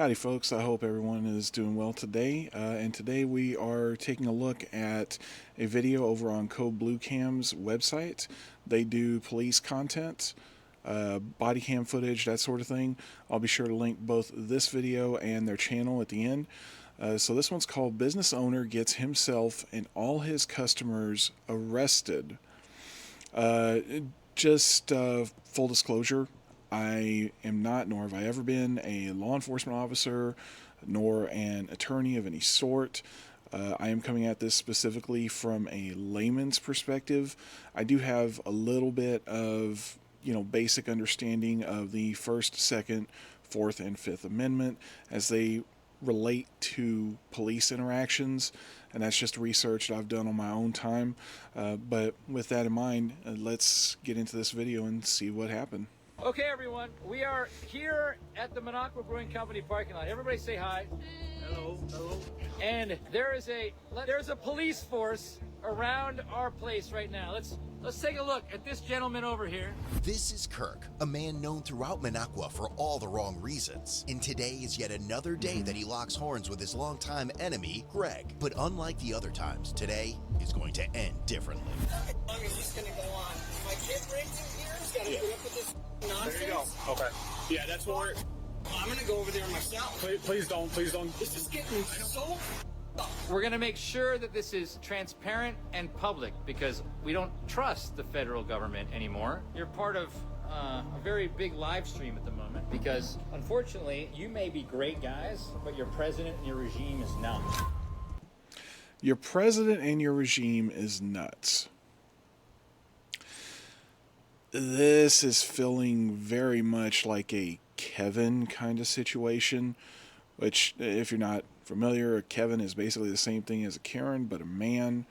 Howdy folks, I hope everyone is doing well today, and today we are taking a look at a video over on Code Blue Cam's website. They do police content, body cam footage, that sort of thing. I'll be sure to link both this video and their channel at the end. So this one's called Business Owner Gets Himself and All His Customers Arrested. Just full disclosure, I am not, nor have I ever been, a law enforcement officer, nor an attorney of any sort. I am coming at this specifically from a layman's perspective. I do have a little bit of, basic understanding of the First, Second, Fourth, and Fifth Amendment as they relate to police interactions, and that's just research that I've done on my own time. But with that in mind, let's get into this video and see what happened. Okay, everyone, we are here at the Minocqua Brewing Company parking lot. Everybody say hi. Hello, hello. And there's a police force around our place right now. Let's take a look at this gentleman over here. This is Kirk, a man known throughout Minocqua for all the wrong reasons. And today is yet another day that he locks horns with his longtime enemy, Greg. But unlike the other times, today is going to end differently. How long is this going to go on? My kid brings in here. He's got to put up with this nonsense. There you go. Okay. Yeah, that's what we're... I'm going to go over there myself. Please don't. This is getting so... We're going to make sure that this is transparent and public because we don't trust the federal government anymore. You're part of a very big live stream at the moment because, unfortunately, you may be great guys, but your president and your regime is not. Your president and your regime is nuts. This is feeling very much like a Kevin kind of situation, which, if you're not familiar, a Kevin is basically the same thing as a Karen, but a man.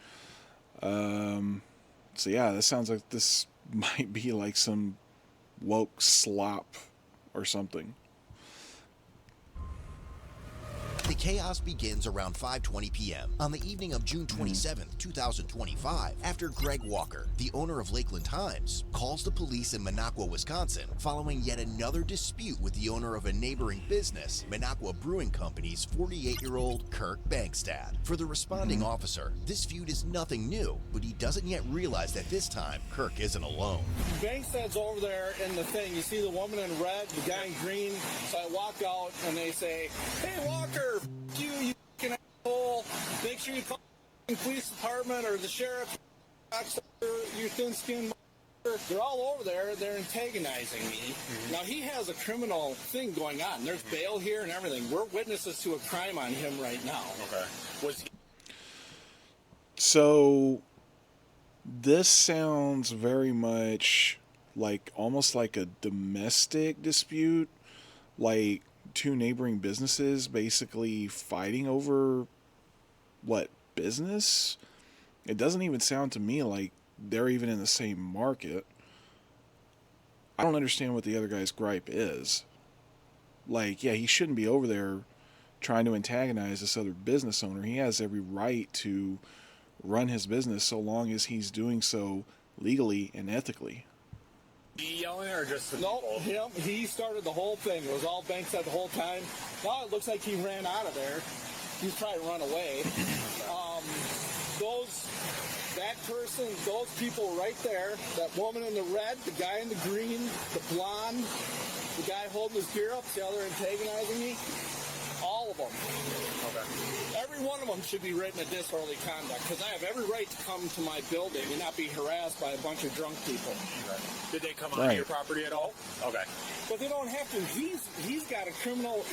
So yeah, this sounds like this might be like some woke slop or something. The chaos begins around 5:20 p.m. on the evening of June 27th, 2025, after Greg Walker, the owner of Lakeland Times, calls the police in Minocqua, Wisconsin, following yet another dispute with the owner of a neighboring business, Minocqua Brewing Company's 48-year-old Kirk Bankstad. For the responding officer, this feud is nothing new, but he doesn't yet realize that this time, Kirk isn't alone. Bankstad's over there in the thing. You see the woman in red, the guy in green. So I walk out and they say, "Hey, Walker, you fucking asshole. Make sure you call the police department or the sheriff. You thin-skinned motherfucker." They're all over there. They're antagonizing me. Now, he has a criminal thing going on. There's bail here and everything. We're witnesses to a crime on him right now. Okay. So this sounds very much like almost like a domestic dispute, like two neighboring businesses basically fighting over what business? It doesn't even sound to me like they're even in the same market. I don't understand what the other guy's gripe is. Like, yeah, he shouldn't be over there trying to antagonize this other business owner. He has every right to run his business so long as he's doing so legally and ethically. He yelling or just... Nope, him. He started the whole thing. It was all Bankstad the whole time. Now it looks like he ran out of there. He's probably run away. That person, those people right there, that woman in the red, the guy in the green, the blonde, the guy holding his beer up, the other antagonizing me, all of them. Okay. Every one of them should be written a disorderly conduct because I have every right to come to my building and not be harassed by a bunch of drunk people. Okay. Did they come onto your property at all? Okay. But they don't have to. He's got a criminal.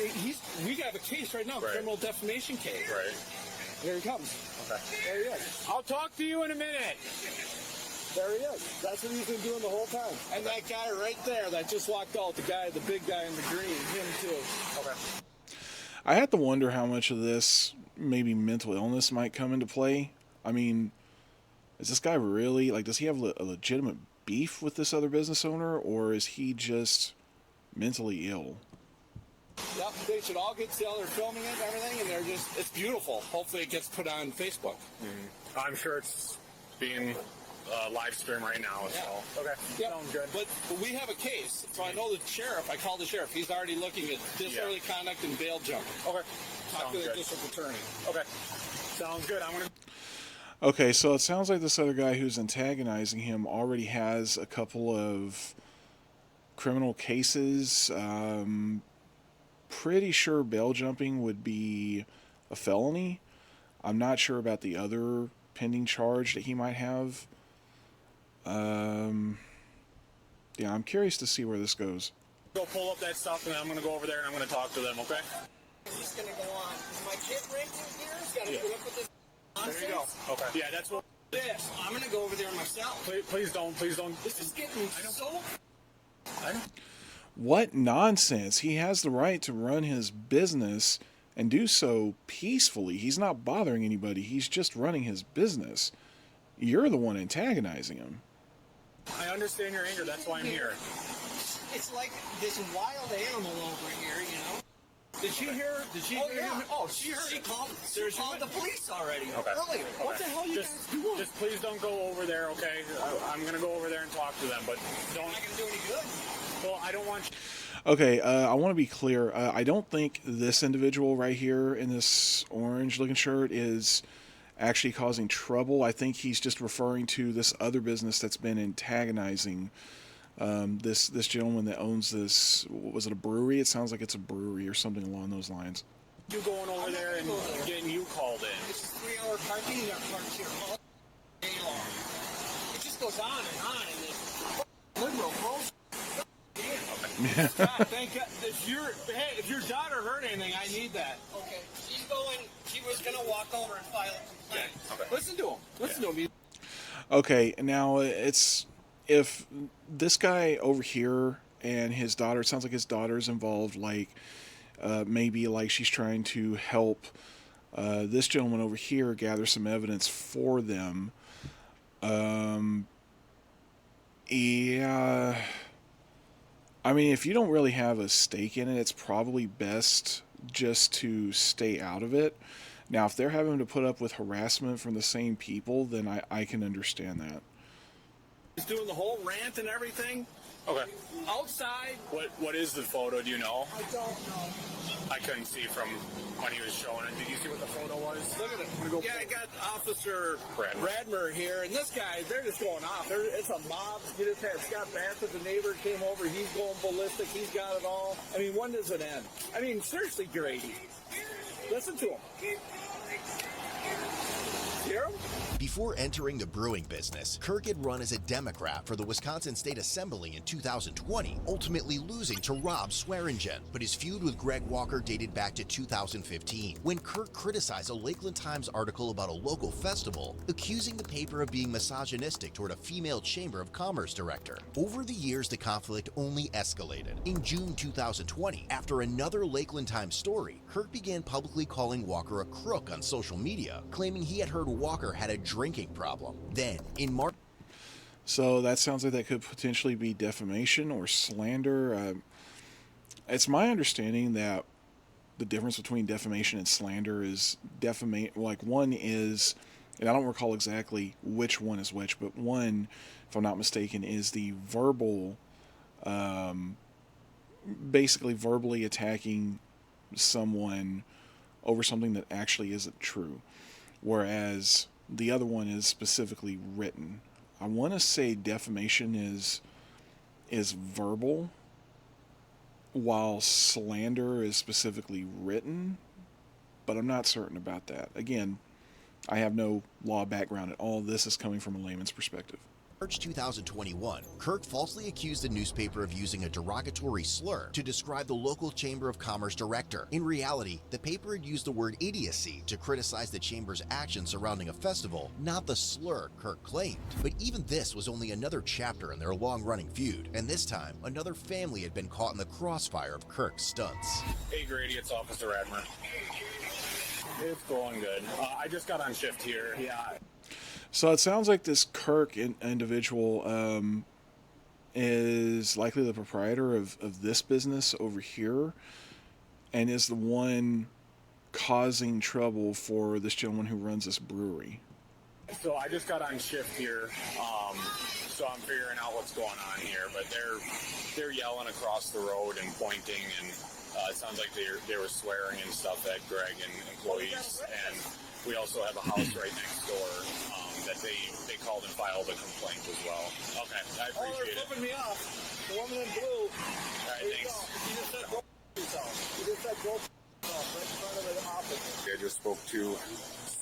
We got a case right now, criminal defamation case. Right. Here he comes. Okay. There he is. I'll talk to you in a minute. There he is. That's what he's been doing the whole time. And that guy right there that just walked out, the big guy in the green, him too. Okay. I have to wonder how much of this maybe mental illness might come into play. I mean, is this guy really, like, does he have a legitimate beef with this other business owner, or is he just mentally ill? Yep, they should all get together filming it and everything, and it's beautiful. Hopefully it gets put on Facebook. I'm sure it's being live stream right now. Yeah. So okay, Yep. sounds good. But we have a case, so I know the sheriff. I called the sheriff. He's already looking at disorderly conduct and bail jumping. Okay, Talk sounds to the good. district attorney. Okay, sounds good. I'm gonna. Okay, so it sounds like this other guy who's antagonizing him already has a couple of criminal cases. Pretty sure bail jumping would be a felony. I'm not sure about the other pending charge that he might have. Yeah, I'm curious to see where this goes. Go pull up that stuff, and then I'm gonna go over there and I'm gonna talk to them. Okay. Is this gonna go on? My kid brings in here. He's got to put up with this nonsense. There you go. Okay. Yeah, that's what. This. I'm gonna go over there myself. Please don't. Please don't. This is getting so. I don't. What nonsense. He has the right to run his business and do so peacefully. He's not bothering anybody. He's just running his business. You're the one antagonizing him. I understand your anger. That's why I'm here. It's like this wild animal over here, you know. Did she hear? Did she Oh hear yeah. him? Oh, she heard. She called the police already Okay. earlier. What the hell you guys doing? Just please don't go over there, okay? I'm gonna go over there and talk to them, but don't. Not gonna do any good. Well, I don't want. Okay, I want to be clear. I don't think this individual right here in this orange-looking shirt is actually causing trouble. I think he's just referring to this other business that's been antagonizing this gentleman that owns this. Was it a brewery? It sounds like it's a brewery or something along those lines. You going over there and getting you called in. This is 3-hour parking. You got parked here all day long. It just goes on and on in this liberal bullshit. God, thank God. If your daughter heard anything, I need that. Okay. She's going. She was gonna walk over and file a complaint. Okay. Listen to him. Listen to him. Okay, now it's if this guy over here and his daughter, it sounds like his daughter's involved, like maybe like she's trying to help this gentleman over here gather some evidence for them. Yeah, I mean, if you don't really have a stake in it, it's probably best just to stay out of it. Now, if they're having to put up with harassment from the same people, then I can understand that. He's doing the whole rant and everything Okay. outside. What is the photo? Do you know? I don't know. I couldn't see from when he was showing it. Did you see what the photo was? Look at it. Yeah, I got Officer Radmer. Radmer here, and this guy, they're just going off. It's a mob. You just had Scott Bassett, the neighbor, came over. He's going ballistic. He's got it all. I mean, when does it end? I mean, seriously, Grady. Listen to him. Hear him? Before entering the brewing business, Kirk had run as a Democrat for the Wisconsin State Assembly in 2020, ultimately losing to Rob Swearingen. But his feud with Greg Walker dated back to 2015, when Kirk criticized a Lakeland Times article about a local festival, accusing the paper of being misogynistic toward a female Chamber of Commerce director. Over the years, the conflict only escalated. In June 2020, after another Lakeland Times story, Kirk began publicly calling Walker a crook on social media, claiming he had heard Walker had a drinking problem. Then, in March... So that sounds like that could potentially be defamation or slander. It's my understanding that the difference between defamation and slander is like one is, and I don't recall exactly which one is which, but one, if I'm not mistaken, is the verbal, basically verbally attacking someone over something that actually isn't true. Whereas the other one is specifically written. I want to say defamation is verbal, while slander is specifically written, but I'm not certain about that. Again, I have no law background at all. This is coming from a layman's perspective. March 2021, Kirk falsely accused the newspaper of using a derogatory slur to describe the local Chamber of Commerce director. In reality, the paper had used the word idiocy to criticize the Chamber's actions surrounding a festival, not the slur Kirk claimed. But even this was only another chapter in their long-running feud, and this time, another family had been caught in the crossfire of Kirk's stunts. Hey, Grady, it's Officer Radmer. It's going good. I just got on shift here. Yeah. So it sounds like this Kirk individual is likely the proprietor of this business over here and is the one causing trouble for this gentleman who runs this brewery. So I just got on shift here, so I'm figuring out what's going on here. But they're yelling across the road and pointing, and it sounds like they were swearing and stuff at Greg and employees. And we also have a house right next door that they called and filed a complaint as well. Okay, I appreciate they're flipping me off. The woman in blue. All right, thanks. You just said go yourself. You just said go yourself right in front of the office. I just spoke to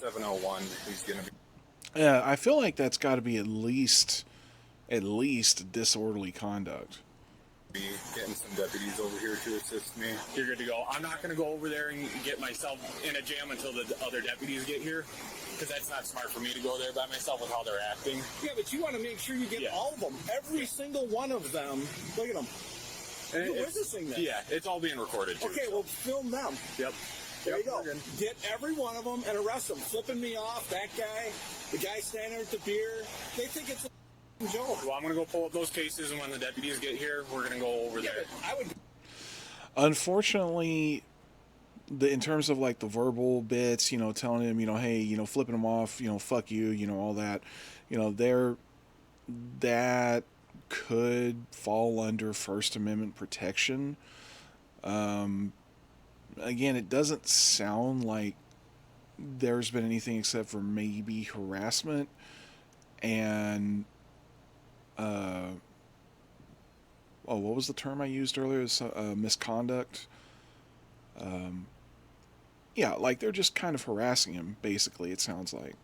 701. He's going to be. Yeah, I feel like that's got to be at least disorderly conduct. Be getting some deputies over here to assist me. You're good to go. I'm not going to go over there and get myself in a jam until the other deputies get here, because that's not smart for me to go there by myself with how they're acting. Yeah, but you want to make sure you get all of them. Every single one of them. Look at them. And You're witnessing this. Yeah, it's all being recorded too. Okay, well, film them. Yep. There you go. Get every one of them and arrest them. Flipping me off, that guy, the guy standing with the beer. They think it's a joke. Well, I'm going to go pull up those cases, and when the deputies get here, we're going to go over there. I would. Unfortunately, in terms of like the verbal bits, telling him, hey, flipping him off, fuck you, all that, that could fall under First Amendment protection. Again, it doesn't sound like there's been anything except for maybe harassment and what was the term I used earlier? Misconduct. Yeah, like they're just kind of harassing him, basically, it sounds like.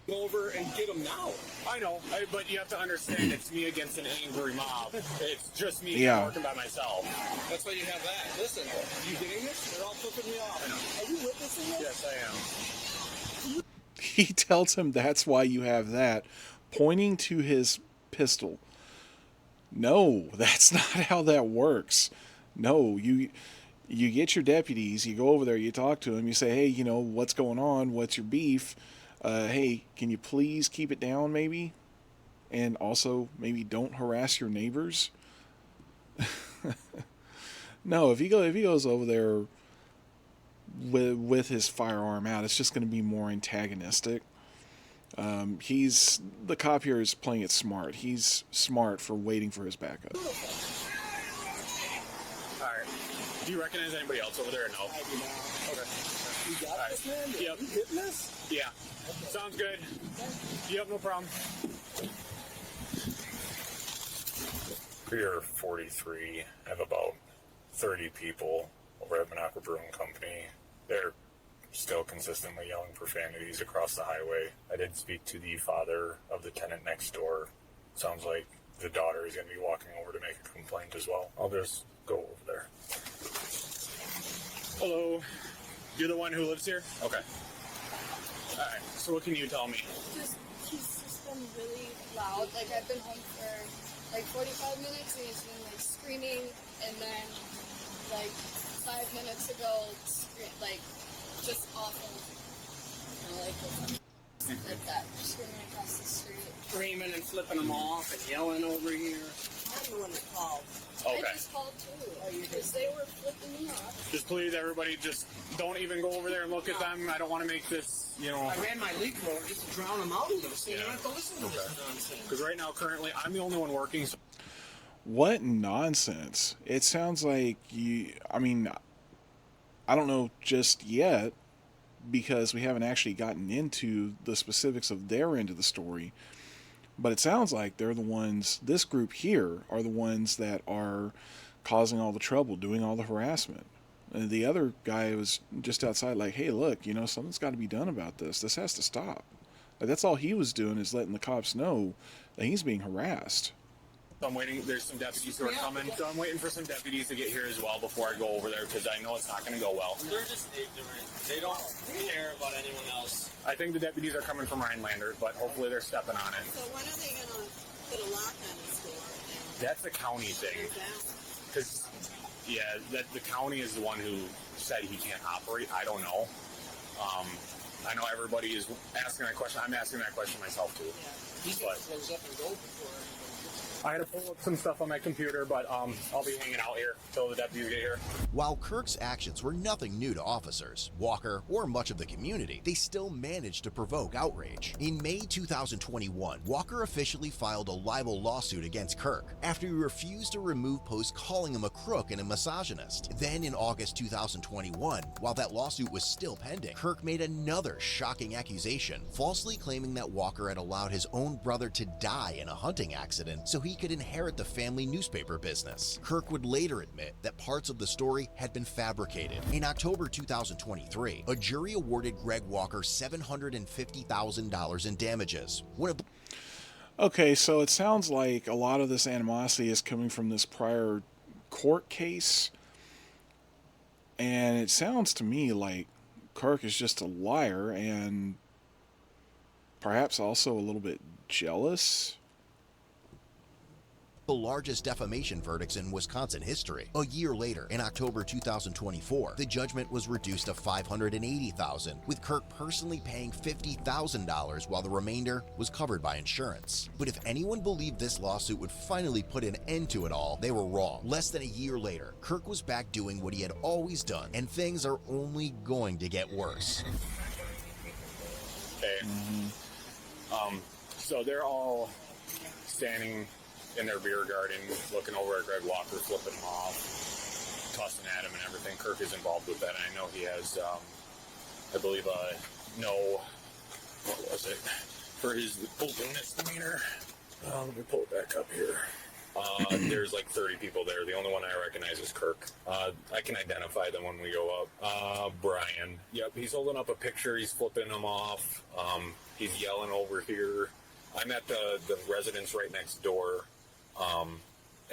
Go over and get them now. I know, but you have to understand it's me against an angry mob. It's just me working by myself. That's why you have that. Listen, you getting this? They're all flipping me off. I know. Are you witnessing this? Yes, I am. He tells him that's why you have that, pointing to his pistol. No, that's not how that works. No, you get your deputies, you go over there, you talk to them, you say, hey, what's going on? What's your beef? Hey, can you please keep it down, maybe? And also, maybe don't harass your neighbors. No, if he goes over there with his firearm out, it's just going to be more antagonistic. The cop here is playing it smart. He's smart for waiting for his backup. All right. Do you recognize anybody else over there or no? I do not. Okay. You got All this, right. man? Yep. You hitting this? Yeah. Okay. Sounds good. Yep, no problem. Pier 43 have about 30 people over at Minocqua Brewing Company. They're still consistently yelling profanities across the highway. I did speak to the father of the tenant next door. Sounds like the daughter is going to be walking over to make a complaint as well. I'll just go over there. Hello. You're the one who lives here? Okay. All right. So what can you tell me? He's just been really loud. Like, I've been home for like 45 minutes and he's been like screaming, and then like 5 minutes ago, like just awful. Like that, screaming across the street. Screaming and flipping them off and yelling over here. I'm the one that called. Okay. I just called too. Because they were flipping me off. Just please, everybody, just don't even go over there and look at them. I don't want to make this, I ran my leaf blower just to drown them out a little, so you don't have to listen to this nonsense. Because right now, currently, I'm the only one working. So What nonsense. It sounds like I don't know just yet, because we haven't actually gotten into the specifics of their end of the story. But it sounds like they're the ones, this group here, are the ones that are causing all the trouble, doing all the harassment. And the other guy was just outside like, hey, look, something's got to be done about this. This has to stop. Like, that's all he was doing, is letting the cops know that he's being harassed. I'm waiting. There's some deputies who are coming. So I'm waiting for some deputies to get here as well before I go over there, because I know it's not going to go well. They're just ignorant. They don't care about anyone else. I think the deputies are coming from Rhinelander, but hopefully they're stepping on it. So when are they going to put a lock on this door? That's a county thing. Because, the county is the one who said he can't operate. I don't know. I know everybody is asking that question. I'm asking that question myself, too. He's going to close up and go before. I had to pull up some stuff on my computer, but I'll be hanging out here until the deputies get here. While Kirk's actions were nothing new to officers, Walker, or much of the community, they still managed to provoke outrage. In May 2021, Walker officially filed a libel lawsuit against Kirk after he refused to remove posts calling him a crook and a misogynist. Then in August 2021, while that lawsuit was still pending, Kirk made another shocking accusation, falsely claiming that Walker had allowed his own brother to die in a hunting accident so he could inherit the family newspaper business. Kirk would later admit that parts of the story had been fabricated. In October 2023, a jury awarded Greg Walker $750,000 in damages. Okay, so it sounds like a lot of this animosity is coming from this prior court case. And it sounds to me like Kirk is just a liar and perhaps also a little bit jealous. The largest defamation verdicts in Wisconsin history. A year later, in October 2024, the judgment was reduced to $580,000, with Kirk personally paying $50,000 while the remainder was covered by insurance. But if anyone believed this lawsuit would finally put an end to it all, they were wrong. Less than a year later, Kirk was back doing what he had always done, and things are only going to get worse. Okay. So they're all standing in their beer garden, looking over at Greg Walker, flipping him off, cussing at him and everything. Kirk is involved with that, and I know he has, I believe, what was it, for his open misdemeanor. Let me pull it back up here. There's like 30 people there. The only one I recognize is Kirk. I can identify them when we go up. Brian. Yep, he's holding up a picture. He's flipping them off. He's yelling over here. I'm at the residence right next door.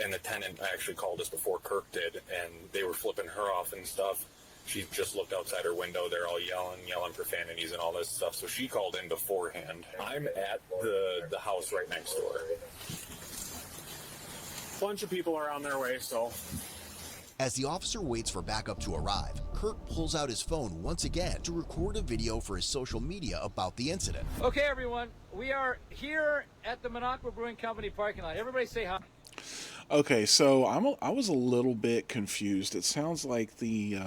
And the tenant actually called us before Kirk did, and they were flipping her off and stuff. She just looked outside her window. They're all yelling profanities and all this stuff. So she called in beforehand. I'm at the house right next door. Bunch of people are on their way, so. As the officer waits for backup to arrive, Kirk pulls out his phone once again to record a video for his social media about the incident. Okay, everyone, we are here at the Minocqua Brewing Company parking lot. Everybody say hi. Okay, so I was a little bit confused. It sounds like the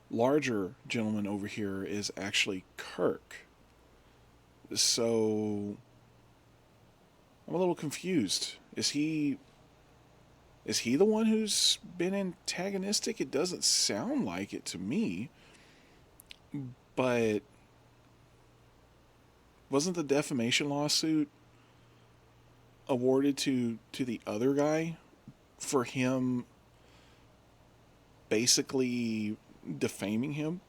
larger gentleman over here is actually Kirk. So I'm a little confused. Is he the one who's been antagonistic? It doesn't sound like it to me. But wasn't the defamation lawsuit awarded to the other guy for him basically defaming him?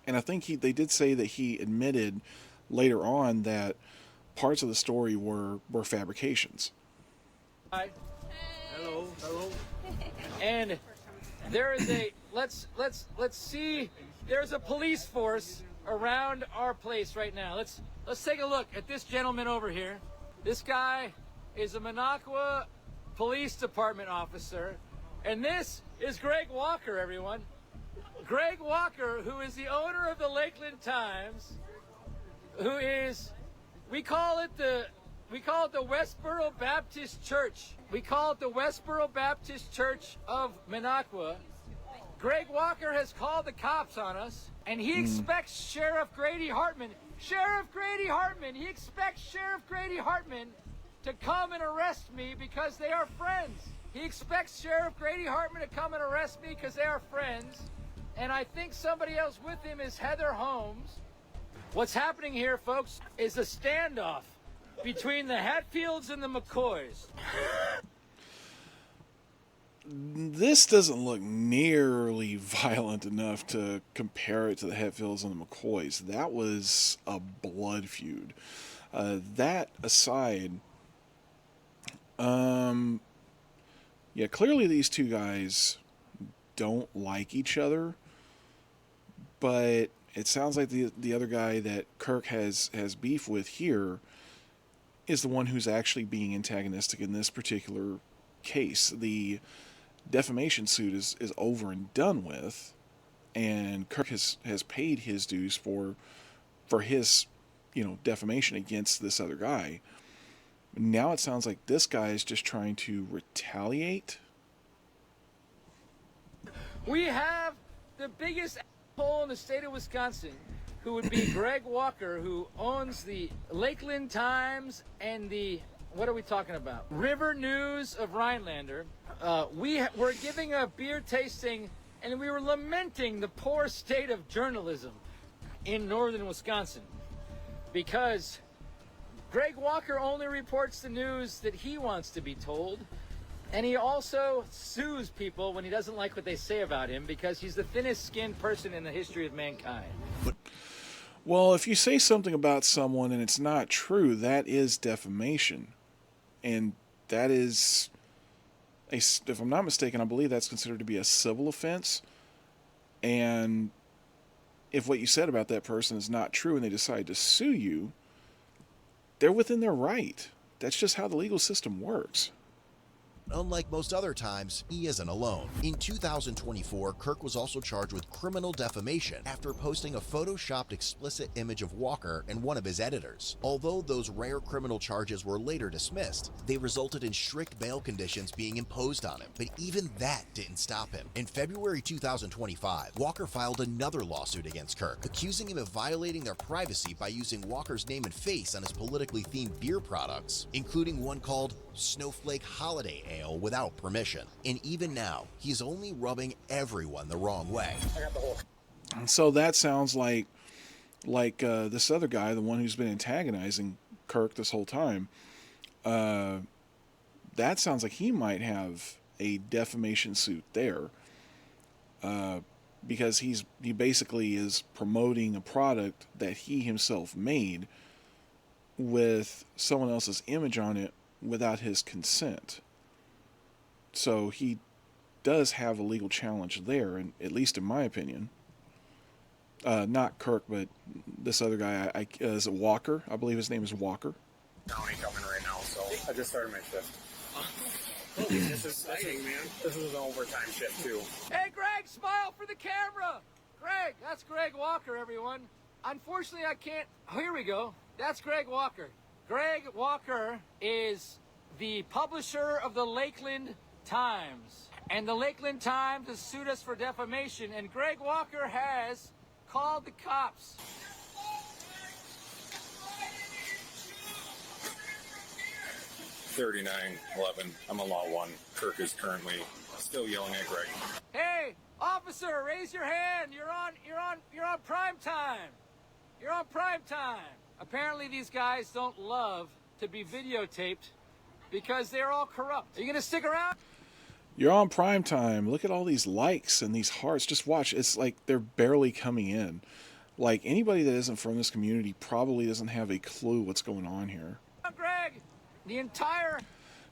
And I think they did say that he admitted later on that parts of the story were fabrications. Hi. Hello. And there is let's see, there's a police force around our place right now. Let's take a look at this gentleman over here. This guy is a Minocqua Police Department officer, and this is Greg Walker, everyone. Greg Walker, who is the owner of the Lakeland Times, who is, we call it the Westboro Baptist Church. We call it the Westboro Baptist Church of Minocqua. Greg Walker has called the cops on us, and he expects Sheriff Grady Hartman, he expects Sheriff Grady Hartman to come and arrest me because they are friends. He expects Sheriff Grady Hartman to come and arrest me because they are friends. And I think somebody else with him is Heather Holmes. What's happening here, folks, is a standoff between the Hatfields and the McCoys. This doesn't look nearly violent enough to compare it to the Hatfields and the McCoys. That was a blood feud. That aside, yeah, clearly these two guys don't like each other, but it sounds like the other guy that Kirk has beef with here is the one who's actually being antagonistic in this particular case. The defamation suit is over and done with, and Kirk has paid his dues for his defamation against this other guy. Now it sounds like this guy is just trying to retaliate. We have the biggest asshole in the state of Wisconsin, who would be Greg Walker, who owns the Lakeland Times and the, what are we talking about? River News of Rhinelander. We were giving a beer tasting, and we were lamenting the poor state of journalism in northern Wisconsin, because Greg Walker only reports the news that he wants to be told. And he also sues people when he doesn't like what they say about him, because he's the thinnest skinned person in the history of mankind. Well, if you say something about someone and it's not true, that is defamation. And that is, if I'm not mistaken, I believe that's considered to be a civil offense. And if what you said about that person is not true and they decide to sue you, they're within their right. That's just how the legal system works. Unlike most other times, he isn't alone. In 2024, Kirk was also charged with criminal defamation after posting a photoshopped explicit image of Walker and one of his editors. Although those rare criminal charges were later dismissed, they resulted in strict bail conditions being imposed on him. But even that didn't stop him. In February 2025, Walker filed another lawsuit against Kirk, accusing him of violating their privacy by using Walker's name and face on his politically themed beer products, including one called Snowflake Holiday Ale without permission. And even now, he's only rubbing everyone the wrong way. So that sounds like this other guy, the one who's been antagonizing Kirk this whole time. That sounds like he might have a defamation suit there, because he basically is promoting a product that he himself made with someone else's image on it without his consent. So he does have a legal challenge there, and at least in my opinion. Not Kirk, but this other guy. Is it Walker? I believe his name is Walker. County coming right now, so I just started my shift. This is exciting, man. This is an overtime shift too. Hey, Greg, smile for the camera. Greg, that's Greg Walker, everyone. Unfortunately, I can't. Oh, here we go. That's Greg Walker. Greg Walker is the publisher of the Lakeland Times. And the Lakeland Times has sued us for defamation, and Greg Walker has called the cops. $39.11. I'm a law one. Kirk is currently still yelling at Greg. Hey, officer, raise your hand. You're on prime time. You're on prime time. Apparently these guys don't love to be videotaped because they're all corrupt. Are you gonna stick around? You're on prime time. Look at all these likes and these hearts. Just watch. It's like they're barely coming in. Like, anybody that isn't from this community probably doesn't have a clue what's going on here. Greg, the entire...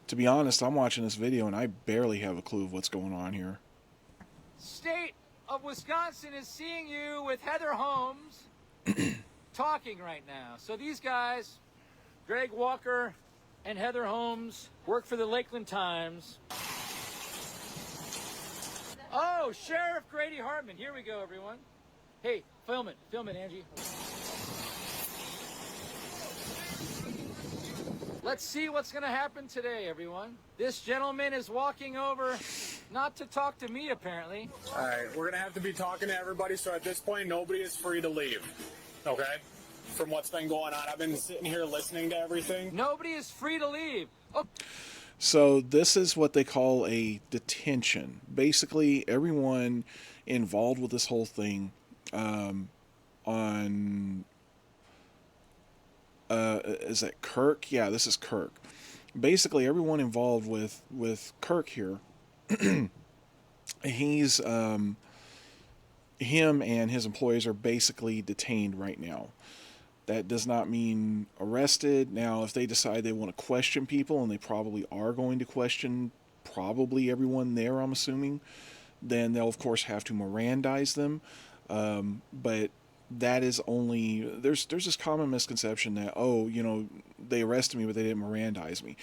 To be honest, I'm watching this video and I barely have a clue of what's going on here. state of Wisconsin is seeing you with Heather Holmes talking right now. So these guys, Greg Walker and Heather Holmes, work for the Lakeland Times. Oh, Sheriff Grady Hartman. Here we go, everyone. Hey, film it, Angie. Let's see what's going to happen today, everyone. This gentleman is walking over, not to talk to me, apparently. All right, we're going to have to be talking to everybody, so at this point, nobody is free to leave, okay? From what's been going on. I've been sitting here listening to everything. Nobody is free to leave. Oh. So this is what they call a detention. Basically, everyone involved with this whole thing is that Kirk? Yeah, this is Kirk. Basically, everyone involved with Kirk here, he's him and his employees are basically detained right now. That does not mean arrested. Now, if they decide they want to question people, and they probably are going to question probably everyone there, I'm assuming, then they'll, of course, have to Mirandize them. But that is only... There's this common misconception that, oh, you know, they arrested me, but they didn't Mirandize me.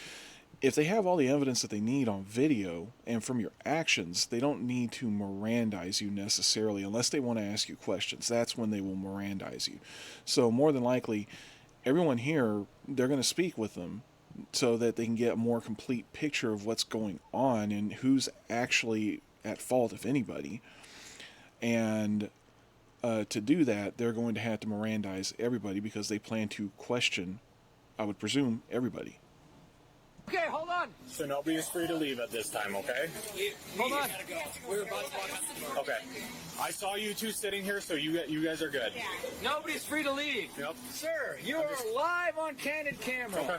If they have all the evidence that they need on video and from your actions, they don't need to Mirandize you necessarily, unless they want to ask you questions. That's when they will Mirandize you. So more than likely, everyone here, they're going to speak with them, so that they can get a more complete picture of what's going on and who's actually at fault, if anybody. And to do that, they're going to have to Mirandize everybody because they plan to question, I would presume, everybody. Okay, hold on. So nobody is free to leave at this time, okay? Hold on. We're about to walk out the door. Okay. I saw you two sitting here, so you guys are good. Nobody's free to leave. Yep. Sir, you are live on candid camera. Okay.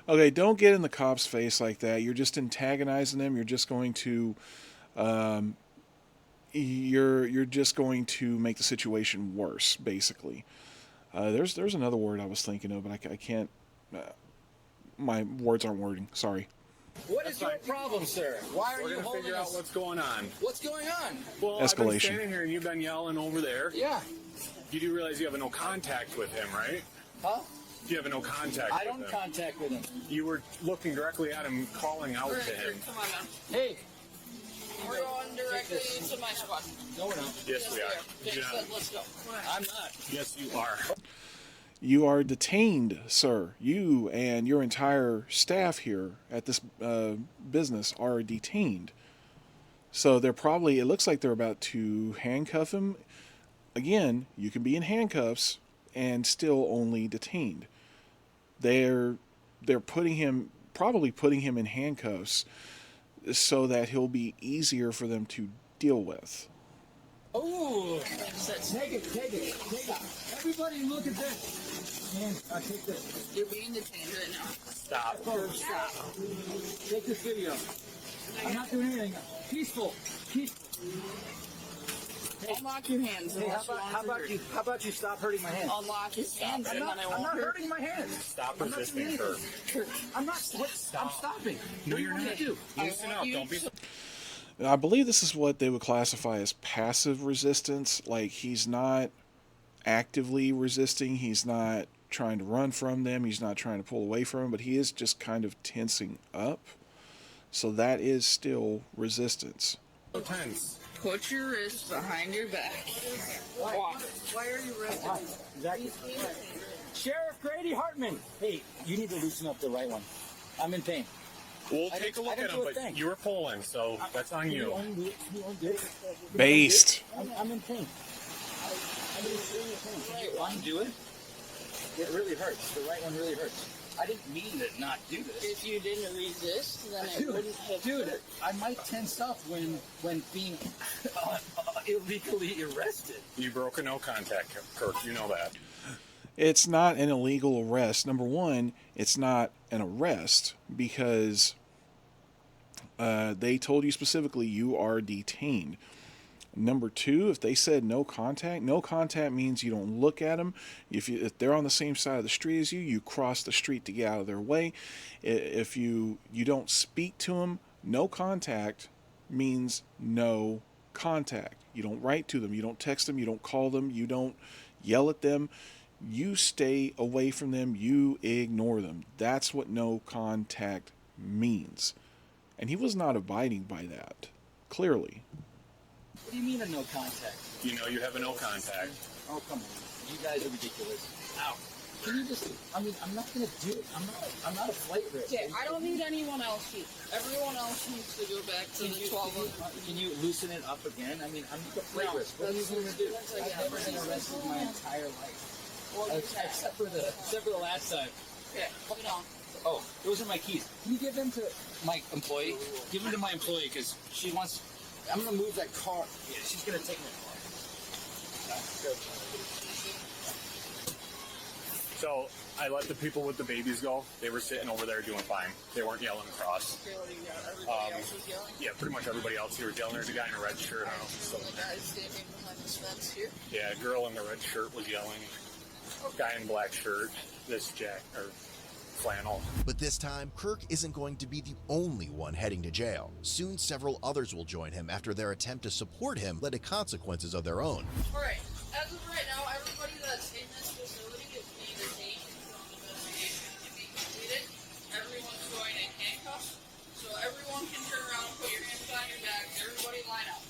Okay, don't get in the cop's face like that. You're just antagonizing them. You're just going to, you're just going to make the situation worse, basically. There's another word I was thinking of, but I can't. My words aren't wording. Sorry. What is your problem, sir? Why are We're you gonna holding figure out us? what's going on. What's going on? Well, I've been Escalation. standing here and you've been yelling over there. Yeah. You do realize you have no contact with him, right? Huh? You have no contact I with don't him. contact with him. You were looking directly at him, calling out to him. Come on now. Hey. We're going directly to my spot. No, we're not. Yes, we are. Okay, Do not- let's go. I'm not. Yes, you are. You are detained, sir. You and your entire staff here at this business are detained. So they're probably, it looks like they're about to handcuff him. Again, you can be in handcuffs and still only detained. They're probably putting him in handcuffs so that he'll be easier for them to deal with. Oh, take it. Everybody look at this. Man, take this. You're being detained right now. Stop. Stop. Take this video. I'm not doing anything. Peaceful. Unlock your hands. Hey, how about you stop hurting my hands? Unlock his hands and then I I'm won't not hurt. hurting my hands. Stop I'm not resisting doing her. anything. I'm not. I'm stopping. No, What do you you're want me not. to do? Loosen up. Don't be. I believe this is what they would classify as passive resistance. Like, he's not actively resisting. He's not trying to run from them. He's not trying to pull away from them, but he is just kind of tensing up. So that is still resistance. So tense. Put your wrists behind your back. Walk. Why are you resting? Exactly. Sheriff Grady Hartman. Hey, you need to loosen up the right one. I'm in pain. We'll I take a didn't- look I at didn't him, do a but thing. you were pulling, so that's on you. Can you undo it? Based. I'm in pain. I'm in serious pain. Can you undo it? It really hurts. The right one really hurts. I didn't mean to not do this. If you didn't resist, then it wouldn't have. Dude, I might tense up when being illegally arrested. You broke a no contact, Kirk. You know that. It's not an illegal arrest. Number one, it's not an arrest because they told you specifically you are detained. Number two, if they said no contact means you don't look at them. If they're on the same side of the street as you, you cross the street to get out of their way. If you don't speak to them, no contact means no contact. You don't write to them, you don't text them, you don't call them, you don't yell at them. You stay away from them, you ignore them. That's what no contact means. And he was not abiding by that, clearly. What do you mean a no contact? You know you have a no contact. Oh, come on. You guys are ridiculous. Ow. Can you just, I'm not going to do it. I'm not a flight risk. Okay, I don't need anyone else here. Everyone else needs to go back to the 12. Can you loosen it up again? I'm not a flight risk. What are you going to do? I've never been arrested in my entire life. Except for the last time. Okay, hold on. Oh, those are my keys. Can you give them to my employee? Give them to my employee because she wants. I'm gonna move that car. Yeah, she's gonna take my car. So I let the people with the babies go. They were sitting over there doing fine. They weren't yelling across. Okay, what do you got? Everybody else was yelling? Yeah, pretty much everybody else here was yelling. There's a guy in a red shirt. I don't know. So, The guy standing behind this fence here. yeah, a girl in the red shirt was yelling. Guy in black shirt. This jack or flannel. But this time, Kirk isn't going to be the only one heading to jail. Soon, several others will join him after their attempt to support him led to consequences of their own. Alright, as of right now, everybody that's in this facility is being detained until an investigation can be completed. Everyone's going in handcuffs, so everyone can turn around, put your hands behind your back, everybody line up.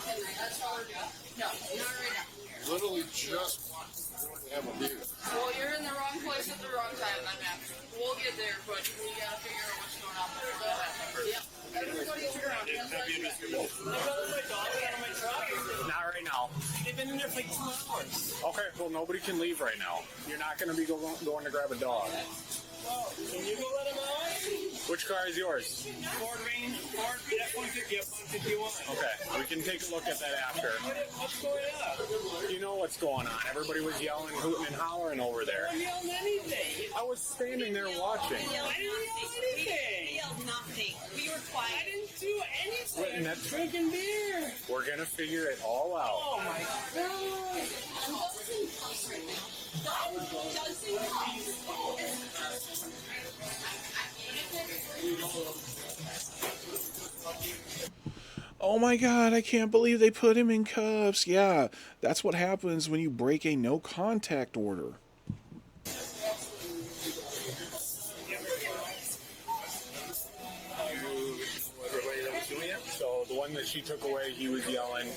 Okay, that's No, not right now. Literally just want to have a beer. Well, you're in the wrong place at the wrong time. We'll get there, but we gotta figure out what's going on before that happens. Yep. Everybody around. Not right now. They've been in there for like 2 hours. Okay, well, nobody can leave right now. You're not going to be going to grab a dog. Can you go let them out? Which car is yours? Ford Rain, Ford F-150, F-151. Okay, we can take a look at that after. What's going on? You know what's going on. Everybody was yelling, hooting, and hollering over there. I didn't yell anything. I was standing there watching. I didn't yell anything. We yelled nothing. We were quiet. I didn't do anything. Wait, and I'm that's- drinking beer. We're going to figure it all out. Oh my god. Oh my god, I can't believe they put him in cuffs. Yeah, that's what happens when you break a no contact order. Everybody that was doing it. So the one that she took away, he was yelling.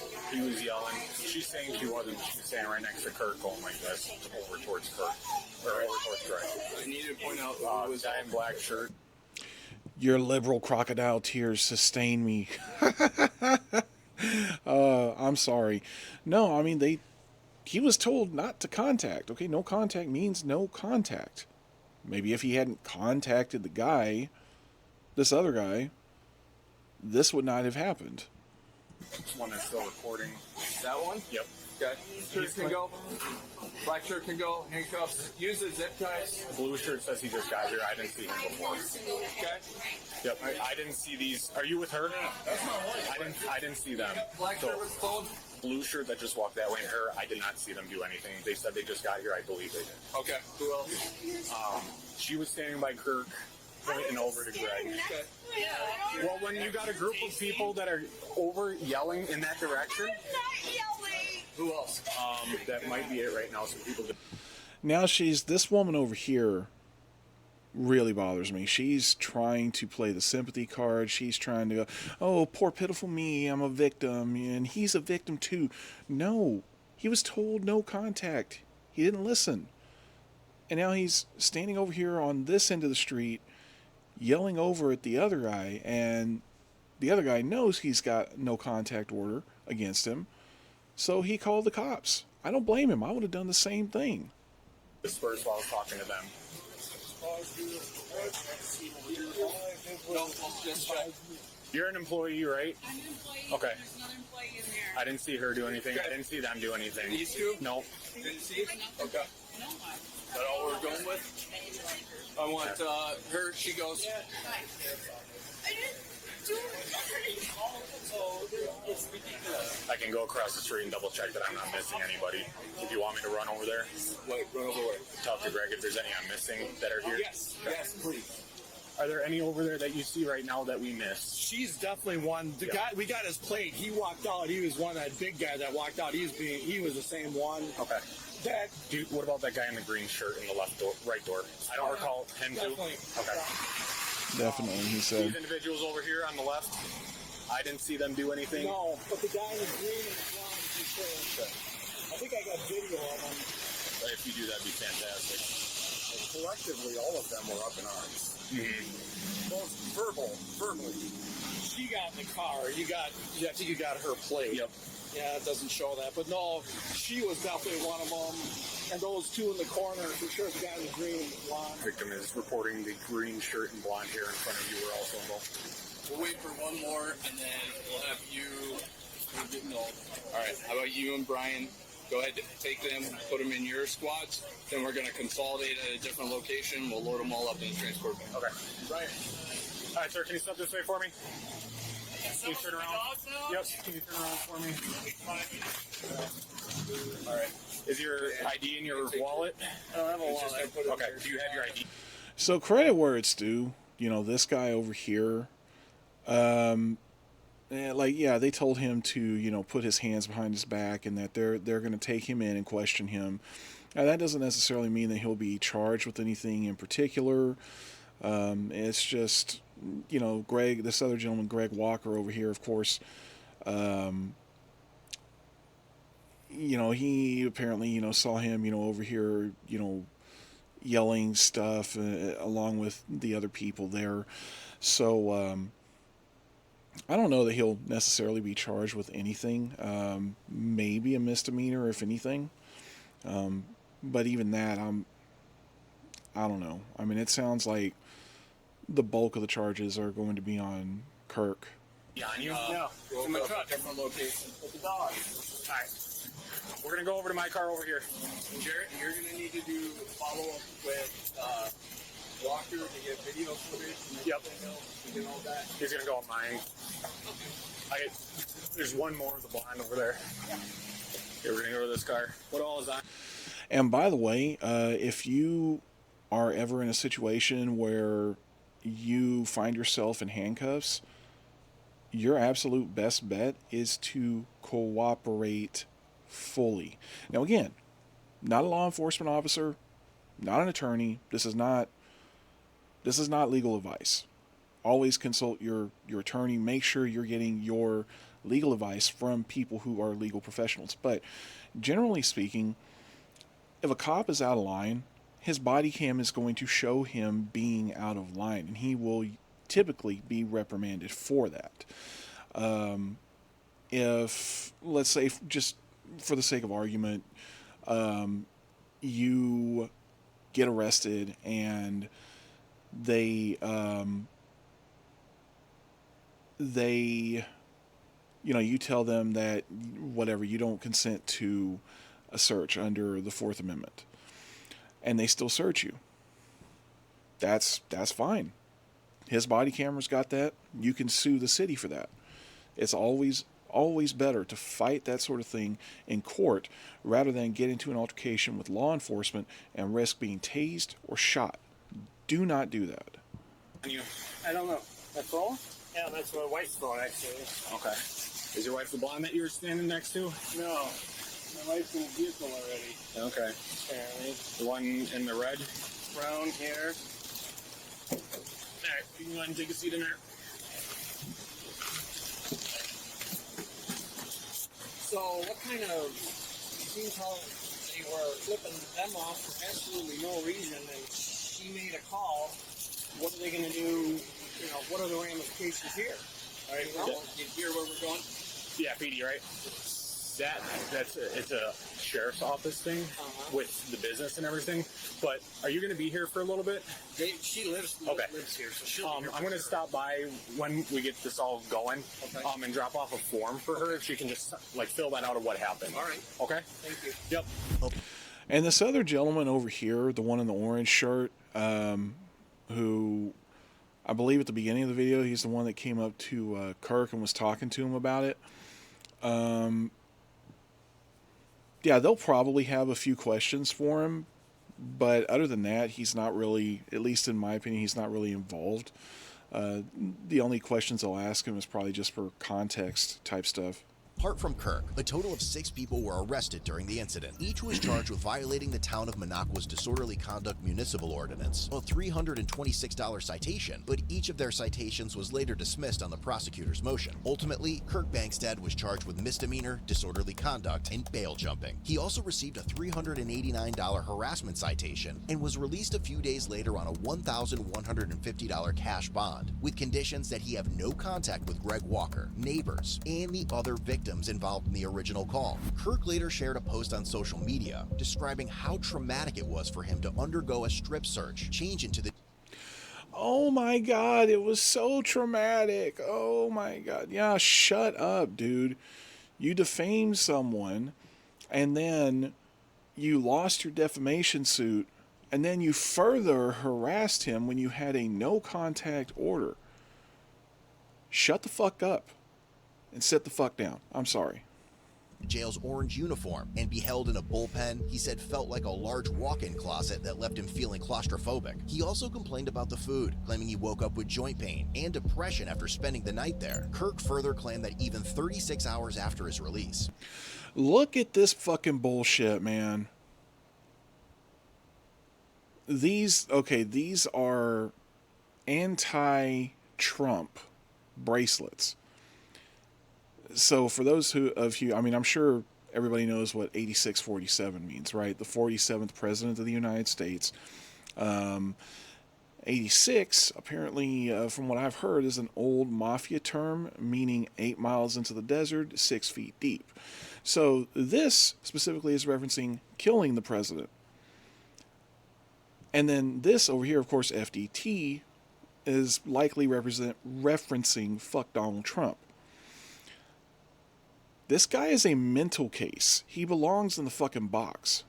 She's saying she wasn't. She was standing right next to Kirk going like this, over towards Kirk. Or over towards Greg. I need to point out Was guy in black shirt. Your liberal crocodile tears sustain me. I'm sorry. No, I mean, he was told not to contact. Okay, no contact means no contact. Maybe if he hadn't contacted the guy, this other guy, this would not have happened. This one is still recording. that one. Yep. Okay. Shirt can go. Black shirt can go. Handcuffs. Use the zip ties. Blue shirt says he just got here. I didn't see him before. Okay. Yep. I didn't see these. Are you with her? I didn't see them. Black So, shirt was clothed. blue shirt that just walked that way and her, I did not see them do anything. They said they just got here. I believe they did. Okay. Who else? She was standing by Kirk, pointing over to Greg. Okay. Well, when you got a group of people that are over yelling in that direction, Who else? that might be it right now. Some people. Now this woman over here really bothers me. She's trying to play the sympathy card. She's trying to go, oh, poor pitiful me, I'm a victim, and he's a victim too. No, he was told no contact. He didn't listen. And now he's standing over here on this end of the street, yelling over at the other guy, and the other guy knows he's got no contact order against him, so he called the cops. I don't blame him. I would have done the same thing. Dispersed while I was talking to them. No, just check. You're an employee, right? I'm an employee. Okay. There's another employee in there. I didn't see her do anything. I didn't see them do anything. These two? No. Didn't see? Okay. No, Is that all we're going with? I want her. She goes. I can go across the street and double check that I'm not missing anybody. If you want me to run over there, Wait, run over where? talk to Greg if there's any I'm missing that are here. Yes. Yes, please. Are there any over there that you see right now that we missed? She's definitely one. The guy we got his plate. He walked out. He was one that big guy that walked out. He was the same one. Okay. That Dude, what about that guy in the green shirt in the left door, right door? I don't recall him too. Definitely. Okay. Definitely, he These said. individuals over here on the left, I didn't see them do anything. no, but the guy in the green and the blonde. He said, I think I got video of him. If you do, that'd be fantastic. Collectively, all of them were up in arms. Both verbally. She got in the car. I think you got her plate. Yep. Yeah, it doesn't show that, but no, she was definitely one of them. And those two in the corner, for sure, the guy in the green and the blonde. Victim is reporting the green shirt and blonde hair in front of you were also involved. We'll wait for one more, and then we'll have you. No. All right. How about you and Brian? Go ahead, take them, put them in your squads. Then we're going to consolidate at a different location. We'll load them all up in the transport van. Okay. Brian. All right, sir, can you step this way for me? Can you turn around? Yep. Can you turn around for me? All right. Is your ID in your wallet? I don't have a wallet. Okay. Do you have your ID? So credit where it's due. You know, this guy over here, they told him to, put his hands behind his back, and that they're going to take him in and question him. Now, that doesn't necessarily mean that he'll be charged with anything in particular. It's just, Greg, this other gentleman, Greg Walker over here, of course, he apparently, saw him, over here, yelling stuff along with the other people there. So I don't know that he'll necessarily be charged with anything. Maybe a misdemeanor, if anything. But even that, I don't know. I mean, it sounds like the bulk of the charges are going to be on Kirk. Yeah, on you? No, Go in my to a truck. different location. With the dog. All right. We're going to go over to my car over here. Jarrett, you're going to need to do follow up with Walker to get video footage and Yep. everything else to get all that. He's going to go on mine. There's one more of the blind over there. Here, we're going to go to this car. What all is on? And by the way, if you are ever in a situation where you find yourself in handcuffs, your absolute best bet is to cooperate fully. Now, again, not a law enforcement officer, not an attorney. This is not legal advice. Always consult your attorney. Make sure you're getting your legal advice from people who are legal professionals. But generally speaking, if a cop is out of line, his body cam is going to show him being out of line, and he will typically be reprimanded for that. If, let's say, just for the sake of argument, you get arrested and they you tell them that whatever, you don't consent to a search under the Fourth Amendment, and they still search you. That's fine. His body camera's got that. You can sue the city for that. It's always better to fight that sort of thing in court rather than get into an altercation with law enforcement and risk being tased or shot. Do not do that. I don't know. My phone? Yeah, that's my wife's phone, actually. Okay. Is your wife the blonde that you were standing next to? No. My wife's in the vehicle already, Okay. apparently. The one in the red? Brown hair. Alright, you can go ahead and take a seat in there. So, what kind of... Seems how they were flipping them off for absolutely no reason, and she made a call. What are they going to do? What are the ramifications here? All right, you hear where we're going? Yeah, PD, right? It's a sheriff's office thing with the business and everything. But are you going to be here for a little bit? She lives here, so she'll be here. I'm going to stop by when we get this all going, and drop off a form for her if she can just fill that out of what happened. All right. Okay. Thank you. Yep. And this other gentleman over here, the one in the orange shirt, who I believe at the beginning of the video, he's the one that came up to Kirk and was talking to him about it. Yeah, they'll probably have a few questions for him, but other than that, he's not really, at least in my opinion, he's not really involved. The only questions they'll ask him is probably just for context type stuff. Apart from Kirk, a total of 6 people were arrested during the incident. Each was charged with violating the town of Minocqua's disorderly conduct municipal ordinance, a $326 citation, but each of their citations was later dismissed on the prosecutor's motion. Ultimately, Kirk Bangstad was charged with misdemeanor, disorderly conduct, and bail jumping. He also received a $389 harassment citation and was released a few days later on a $1,150 cash bond, with conditions that he have no contact with Greg Walker, neighbors, and the other victims involved in the original call. Kirk later shared a post on social media describing how traumatic it was for him to undergo a strip search, change into the... Oh my God, it was so traumatic. Oh my God. Yeah, shut up, dude. You defamed someone, and then you lost your defamation suit, and then you further harassed him when you had a no contact order. Shut the fuck up and sit the fuck down. I'm sorry. jail's orange uniform and be held in a bullpen he said felt like a large walk-in closet that left him feeling claustrophobic. He also complained about the food, claiming he woke up with joint pain and depression after spending the night there. Kirk further claimed that even 36 hours after his release. Look at this fucking bullshit, man. These are anti-Trump bracelets. So for those of you, I mean, I'm sure everybody knows what 8647 means, right? The 47th president of the United States. 86, apparently, from what I've heard, is an old mafia term meaning 8 miles into the desert, 6 feet deep. So this specifically is referencing killing the president. And then this over here, of course, FDT, is likely referencing fuck Donald Trump. This guy is a mental case. He belongs in the fucking box.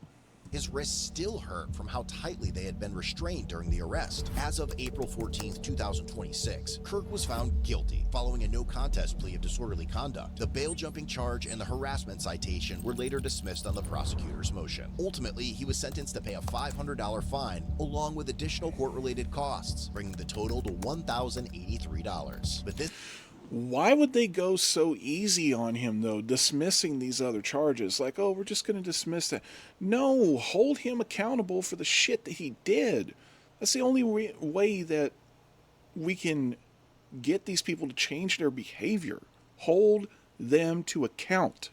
His wrists still hurt from how tightly they had been restrained during the arrest. As of April 14, 2026, Kirk was found guilty following a no contest plea of disorderly conduct. The bail jumping charge and the harassment citation were later dismissed on the prosecutor's motion. Ultimately, he was sentenced to pay a $500 fine along with additional court-related costs, bringing the total to $1,083. But this Why would they go so easy on him, though, dismissing these other charges? Like, oh, we're just going to dismiss that. No, hold him accountable for the shit that he did. That's the only way that we can get these people to change their behavior. Hold them to account.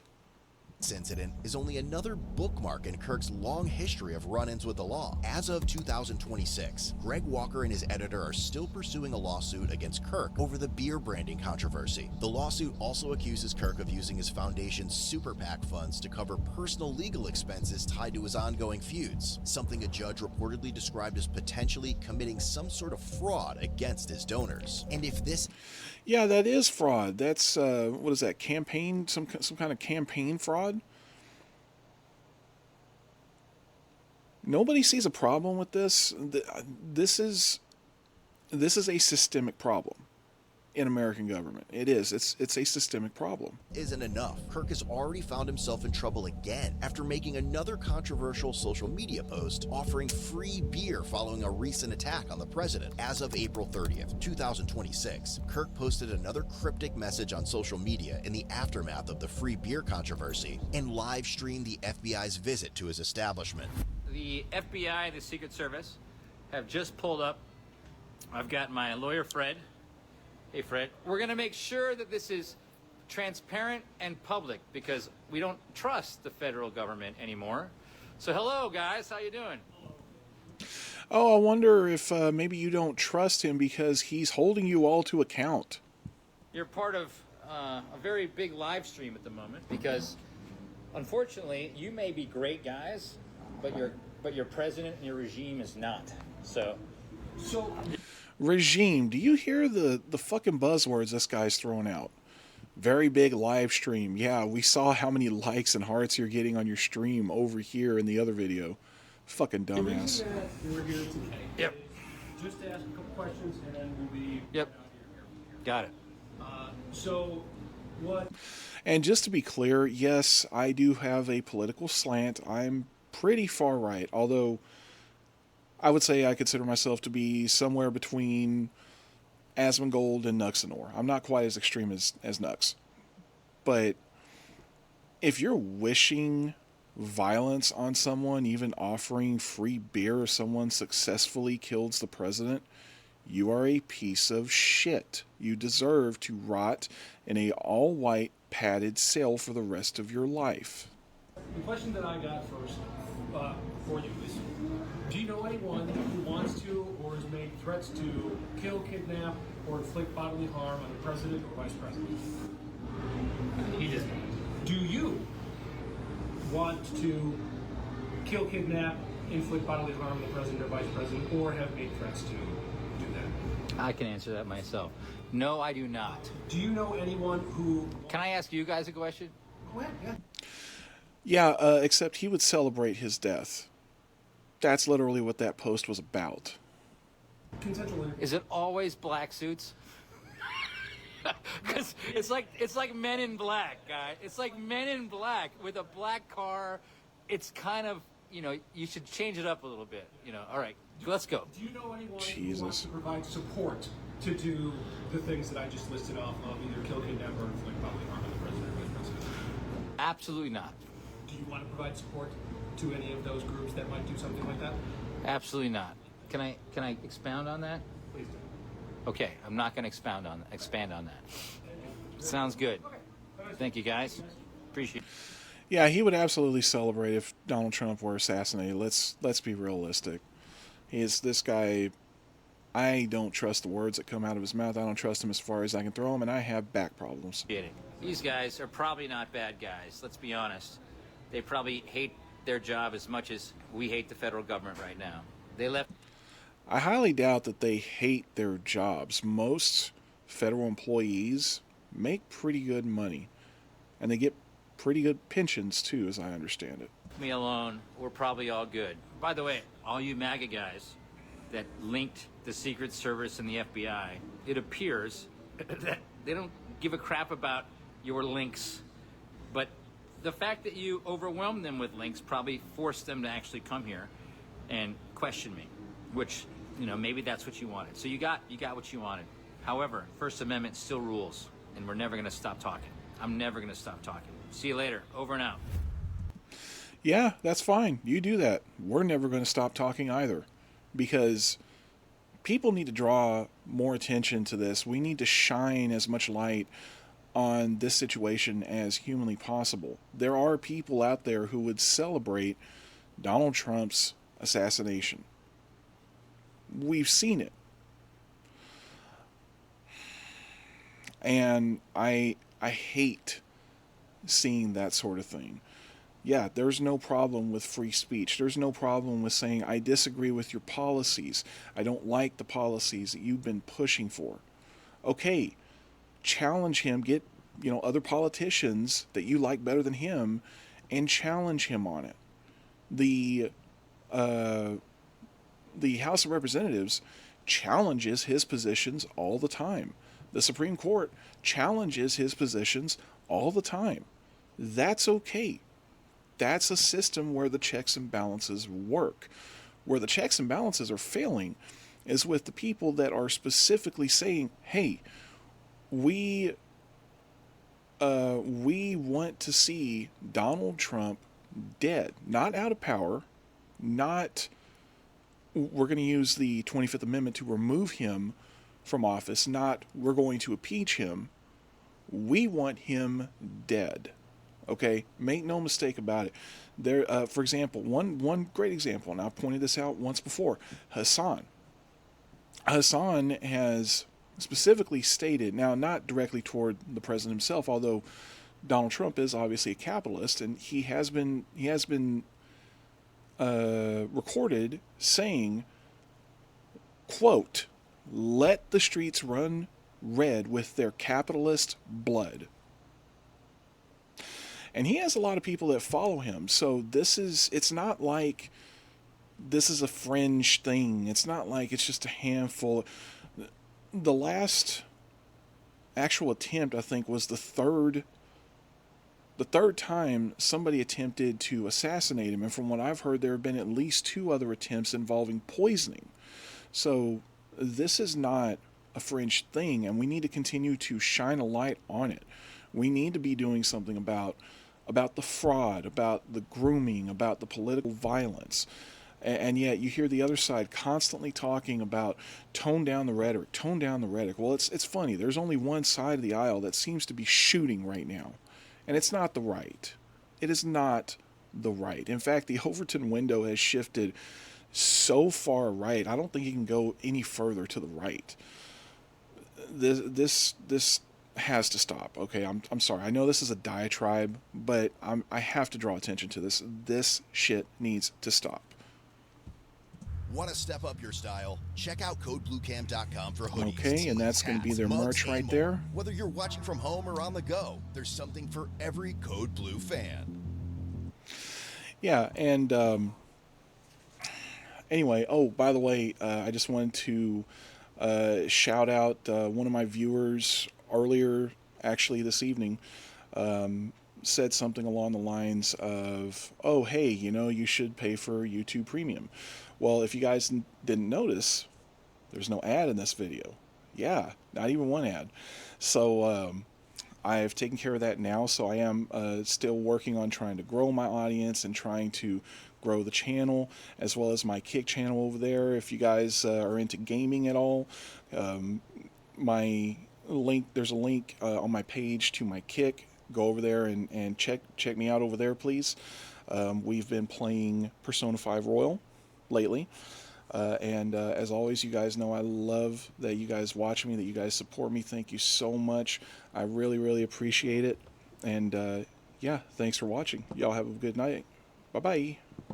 This incident is only another bookmark in Kirk's long history of run-ins with the law. As of 2026, Greg Walker and his editor are still pursuing a lawsuit against Kirk over the beer branding controversy. The lawsuit also accuses Kirk of using his foundation's super PAC funds to cover personal legal expenses tied to his ongoing feuds, something a judge reportedly described as potentially committing some sort of fraud against his donors. And if this... Yeah, that is fraud. That's, what is that, campaign, some kind of campaign fraud? Nobody sees a problem with this. This is a systemic problem in American government. It is. It's a systemic problem. Isn't enough. Kirk has already found himself in trouble again after making another controversial social media post offering free beer following a recent attack on the president. As of April 30th, 2026, Kirk posted another cryptic message on social media in the aftermath of the free beer controversy and live streamed the FBI's visit to his establishment. The FBI and the Secret Service have just pulled up. I've got my lawyer, Fred. Hey, Fred. We're going to make sure that this is transparent and public because we don't trust the federal government anymore. So hello, guys. How you doing? Oh, I wonder if maybe you don't trust him because he's holding you all to account. You're part of a very big live stream at the moment because, unfortunately, you may be great guys, but your president and your regime is not. So regime. Do you hear the fucking buzzwords this guy's throwing out? Very big live stream. Yeah, we saw how many likes and hearts you're getting on your stream over here in the other video. Fucking dumbass. We're here today. Yep. Just to ask a couple questions, and then we'll be. Yep. Got it. So, what? And just to be clear, yes, I do have a political slant. I'm pretty far right, although I would say I consider myself to be somewhere between Asmongold and Nuxanor. I'm not quite as extreme as Nux. But if you're wishing violence on someone, even offering free beer if someone successfully kills the president, you are a piece of shit. You deserve to rot in a all-white padded cell for the rest of your life. The question that I got first for you is, do you know anyone who wants to or has made threats to kill, kidnap, or inflict bodily harm on the president or vice president? He just. Do you want to kill, kidnap, inflict bodily harm on the president or vice president, or have made threats to do that? I can answer that myself. No, I do not. Do you know anyone who... Can I ask you guys a question? Go ahead, yeah. Yeah, except he would celebrate his death. That's literally what that post was about. Consensual interview. Is it always black suits? Because it's like Men in Black, guy. It's like Men in Black with a black car. It's kind of, you should change it up a little bit. All right, let's go. Do you know anyone who Jesus. wants to provide support to do the things that I just listed off of, either kill, kidnap, or inflict bodily harm on the president or vice president? Absolutely not. Do you want to provide support to any of those groups that might do something like that? Absolutely not. Can I expound on that? Please do. Okay, I'm not going to expand on that. Sounds good. Thank you, guys. Appreciate it. Yeah, he would absolutely celebrate if Donald Trump were assassinated. Let's be realistic. He's this guy. I don't trust the words that come out of his mouth. I don't trust him as far as I can throw him, and I have back problems. These guys are probably not bad guys. Let's be honest. They probably hate their job as much as we hate the federal government right now. They left. I highly doubt that they hate their jobs. Most federal employees make pretty good money, and they get pretty good pensions too, as I understand it. Me alone, we're probably all good. By the way, all you MAGA guys that linked the Secret Service and the FBI, it appears that they don't give a crap about your links, but the fact that you overwhelmed them with links probably forced them to actually come here and question me, which, you know, maybe that's what you wanted. So you got what you wanted. However, First Amendment still rules, and we're never going to stop talking. I'm never going to stop talking. See you later. Over and out. Yeah, that's fine. You do that. We're never going to stop talking either, because people need to draw more attention to this. We need to shine as much light on this situation as humanly possible. There are people out there who would celebrate Donald Trump's assassination. We've seen it. And I hate seeing that sort of thing. Yeah, there's no problem with free speech. There's no problem with saying, I disagree with your policies. I don't like the policies that you've been pushing for. Okay, challenge him. Get, other politicians that you like better than him and challenge him on it. The House of Representatives challenges his positions all the time. The Supreme Court challenges his positions all the time. That's okay. That's a system where the checks and balances work. Where the checks and balances are failing is with the people that are specifically saying, hey, we want to see Donald Trump dead, not out of power, not we're going to use the 25th Amendment to remove him from office, not we're going to impeach him. We want him dead. Okay, make no mistake about it. There, for example, one great example, and I've pointed this out once before. Hassan has specifically stated, now not directly toward the president himself, although Donald Trump is obviously a capitalist, and he has been recorded saying, quote, "Let the streets run red with their capitalist blood." And he has a lot of people that follow him. So it's not like this is a fringe thing. It's not like it's just a handful. The last actual attempt, I think, was the third time somebody attempted to assassinate him. And from what I've heard, there have been at least 2 other attempts involving poisoning. So this is not a fringe thing, and we need to continue to shine a light on it. We need to be doing something about the fraud, about the grooming, about the political violence. And yet you hear the other side constantly talking about tone down the rhetoric. Well, it's funny. There's only one side of the aisle that seems to be shooting right now, and it's not the right. It is not the right. In fact, the Overton window has shifted so far right, I don't think you can go any further to the right. This has to stop. Okay, I'm sorry. I know this is a diatribe, but I have to draw attention to this. This shit needs to stop. Want to step up your style? Check out CodeBlueCam.com for hoodies. Okay, and that's going to be their merch right there. Whether you're watching from home or on the go, there's something for every Code Blue fan. Yeah, and anyway, oh, by the way, I just wanted to shout out one of my viewers earlier, actually this evening, said something along the lines of, oh, hey, you should pay for YouTube Premium. Well, if you guys didn't notice, there's no ad in this video. Yeah, not even one ad. So I've taken care of that now, so I am still working on trying to grow my audience and trying to grow the channel, as well as my Kick channel over there. If you guys are into gaming at all, there's a link on my page to my Kick go over there and check me out over there, please. We've been playing Persona 5 Royal lately. And as always, you guys know I love that you guys watch me, that you guys support me. Thank you so much. I really, really appreciate it. And yeah, thanks for watching. Y'all have a good night. Bye-bye.